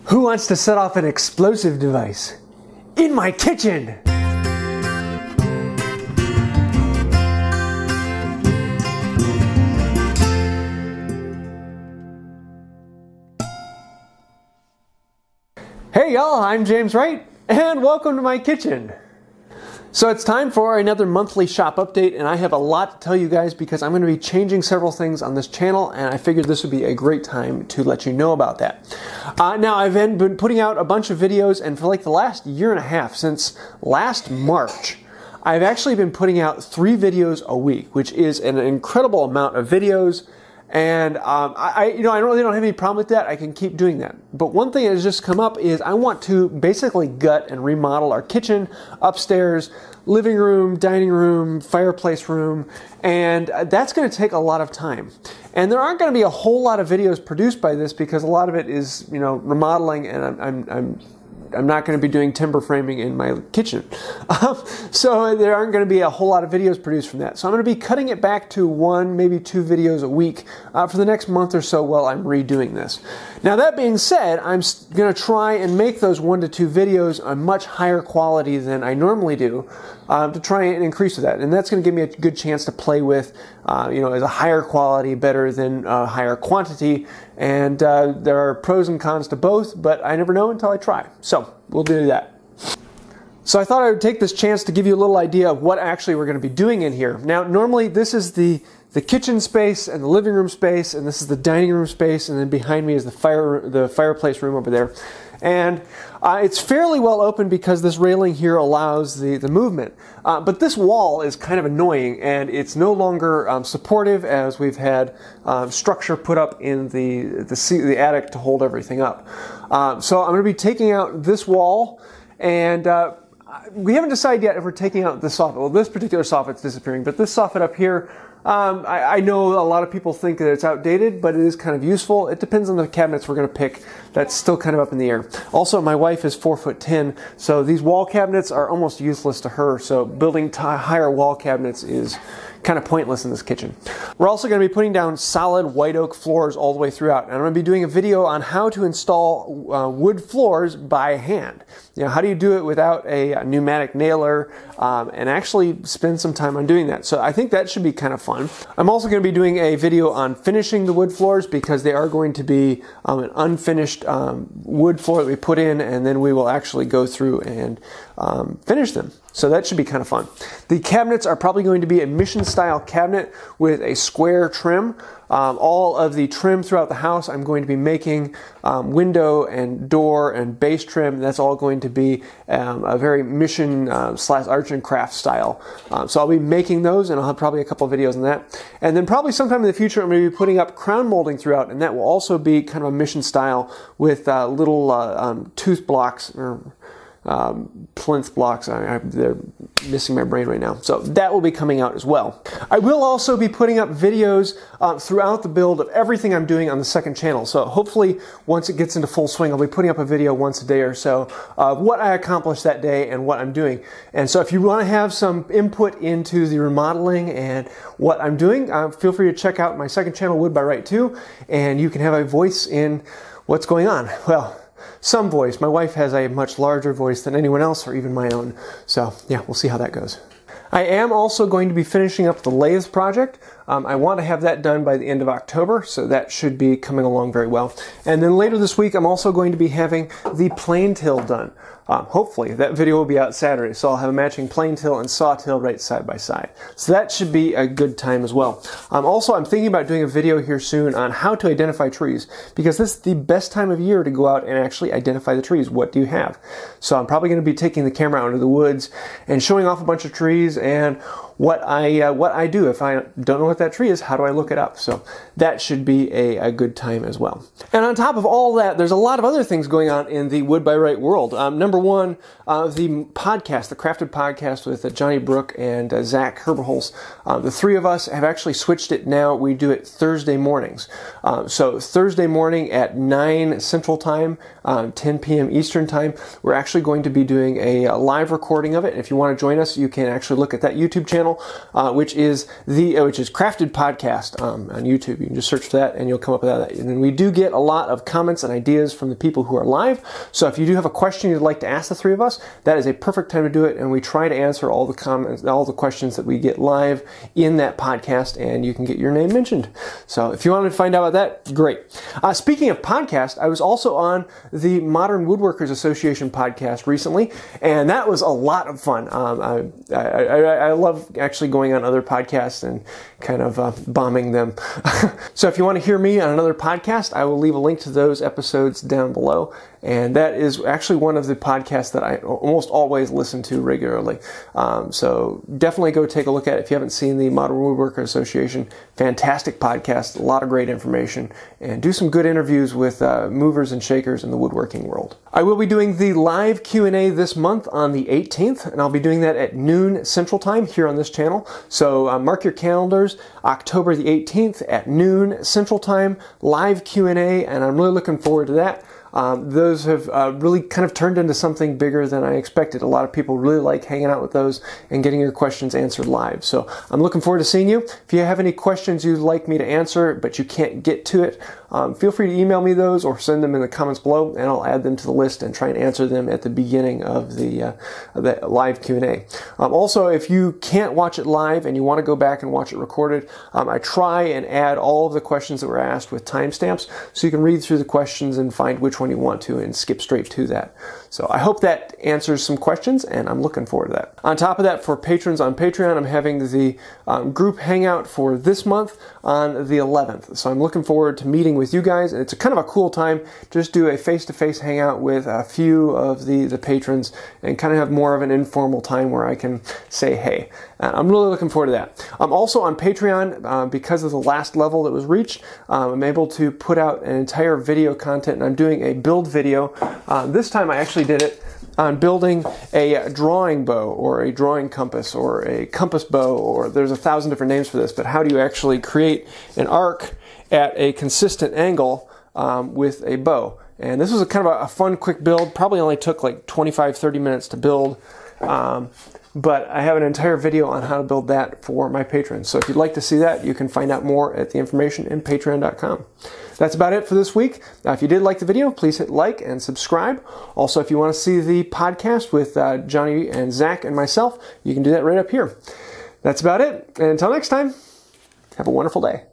Who wants to set off an explosive device? In my kitchen! Hey y'all, I'm James Wright, and welcome to my kitchen. So it's time for another monthly shop update, and I have a lot to tell you guys because I'm going to be changing several things on this channel, and I figured this would be a great time to let you know about that. Now, I've been putting out a bunch of videos, and for like the last year and a half, since last March, I've actually been putting out 3 videos a week, which is an incredible amount of videos. And I really don't have any problem with that. I can keep doing that. But one thing that has just come up is I want to basically gut and remodel our kitchen, upstairs, living room, dining room, fireplace room, and that's going to take a lot of time. And there aren't going to be a whole lot of videos produced by this because a lot of it is, remodeling, and I'm not going to be doing timber framing in my kitchen. So there aren't going to be a whole lot of videos produced from that. So I'm going to be cutting it back to 1, maybe 2 videos a week for the next month or so while I'm redoing this. Now that being said, I'm going to try and make those 1 to 2 videos a much higher quality than I normally do to try and increase that. And that's going to give me a good chance to play with, as a higher quality better than higher quantity. And there are pros and cons to both, but I never know until I try. So we'll do that. So I thought I would take this chance to give you a little idea of what actually we're going to be doing in here. Now, normally this is the kitchen space and the living room space, and this is the dining room space, and then behind me is the fireplace room over there. And it's fairly well open because this railing here allows the movement. But this wall is kind of annoying, and it's no longer supportive as we've had structure put up in the attic to hold everything up. So I'm going to be taking out this wall, and we haven't decided yet if we're taking out this soffit. Well, this particular soffit's disappearing, but this soffit up here, I know a lot of people think that it's outdated, but it is kind of useful. It depends on the cabinets we're going to pick. That's still kind of up in the air. Also, my wife is 4'10", so these wall cabinets are almost useless to her, so building higher wall cabinets is kind of pointless in this kitchen. We're also going to be putting down solid white oak floors all the way throughout, and I'm going to be doing a video on how to install wood floors by hand. How do you do it without a pneumatic nailer, and actually spend some time on doing that. So I think that should be kind of fun. I'm also going to be doing a video on finishing the wood floors because they are going to be an unfinished wood floor that we put in, and then we will actually go through and finish them. So that should be kind of fun. The cabinets are probably going to be a mission style cabinet with a square trim. All of the trim throughout the house I'm going to be making window and door and base trim. That's all going to be a very mission slash arts and crafts style. So I'll be making those, and I'll have probably a couple of videos on that. And then probably sometime in the future I'm going to be putting up crown molding throughout, and that will also be kind of a mission style with little tooth blocks or plinth blocks. They're missing my brain right now. So that will be coming out as well. I will also be putting up videos throughout the build of everything I'm doing on the second channel. So hopefully once it gets into full swing, I'll be putting up a video once a day or so of what I accomplished that day and what I'm doing. And so if you want to have some input into the remodeling and what I'm doing, feel free to check out my second channel, Wood by Wright 2, and you can have a voice in what's going on. Well, some voice. My wife has a much larger voice than anyone else, or even my own. So yeah, we'll see how that goes. I am also going to be finishing up the lathe project. I want to have that done by the end of October, so that should be coming along very well. And then later this week, I'm also going to be having the plane till done. Hopefully, that video will be out Saturday, so I'll have a matching plane till and saw till right side by side. So that should be a good time as well. Also, I'm thinking about doing a video here soon on how to identify trees, because this is the best time of year to go out and actually identify the trees. What do you have? So I'm probably going to be taking the camera out into the woods and showing off a bunch of trees and what I do. If I don't know what that tree is, how do I look it up? So that should be a good time as well. And on top of all that, there's a lot of other things going on in the Wood by Wright world. Number one, the podcast, the Crafted Podcast with Johnny Brook and Zach Herberholz. The three of us have actually switched it now. We do it Thursday mornings. So Thursday morning at 9 Central Time, 10 p.m. Eastern Time, we're actually going to be doing a live recording of it. If you want to join us, you can actually look at that YouTube channel. channel, which is Crafted Podcast on YouTube. You can just search for that and you'll come up with that. And we do get a lot of comments and ideas from the people who are live. So if you do have a question you'd like to ask the three of us, that is a perfect time to do it. And we try to answer all the comments, all the questions that we get live in that podcast, and you can get your name mentioned. So if you want to find out about that, great. Speaking of podcast, I was also on the Modern Woodworkers Association podcast recently, and that was a lot of fun. I love actually going on other podcasts and kind of bombing them. So if you want to hear me on another podcast, I will leave a link to those episodes down below. And that is actually one of the podcasts that I almost always listen to regularly. So definitely go take a look at it if you haven't seen the Modern Woodworker Association. Fantastic podcast, a lot of great information, and do some good interviews with movers and shakers in the woodworking world. I will be doing the live Q&A this month on the 18th, and I'll be doing that at noon Central Time here on this channel. So mark your calendars, October the 18th at noon Central Time, live Q&A, and I'm really looking forward to that. Those have really kind of turned into something bigger than I expected. A lot of people really like hanging out with those and getting your questions answered live. So I'm looking forward to seeing you. If you have any questions you'd like me to answer, but you can't get to it, feel free to email me those or send them in the comments below, and I'll add them to the list and try and answer them at the beginning of the live Q&A. Also, if you can't watch it live and you want to go back and watch it recorded, I try and add all of the questions that were asked with timestamps so you can read through the questions and find which one you want to and skip straight to that. So I hope that answers some questions, and I'm looking forward to that. On top of that, for patrons on Patreon, I'm having the group hangout for this month on the 11th. So I'm looking forward to meeting with you guys. It's a kind of a cool time. Just do a face-to-face hangout with a few of the patrons and kind of have more of an informal time where I can say hey. I'm really looking forward to that. I'm also on Patreon, because of the last level that was reached, I'm able to put out an entire video content, and I'm doing a build video. This time I actually did it on building a drawing bow or a drawing compass or a compass bow, or there's 1,000 different names for this, but how do you actually create an arc at a consistent angle with a bow? And this was a kind of a fun, quick build. Probably only took like 25-30 minutes to build. But I have an entire video on how to build that for my patrons. So if you'd like to see that, you can find out more at the information in patreon.com. That's about it for this week. If you did like the video, please hit like and subscribe. Also, if you want to see the podcast with Johnny and Zach and myself, you can do that right up here. That's about it. And until next time, have a wonderful day.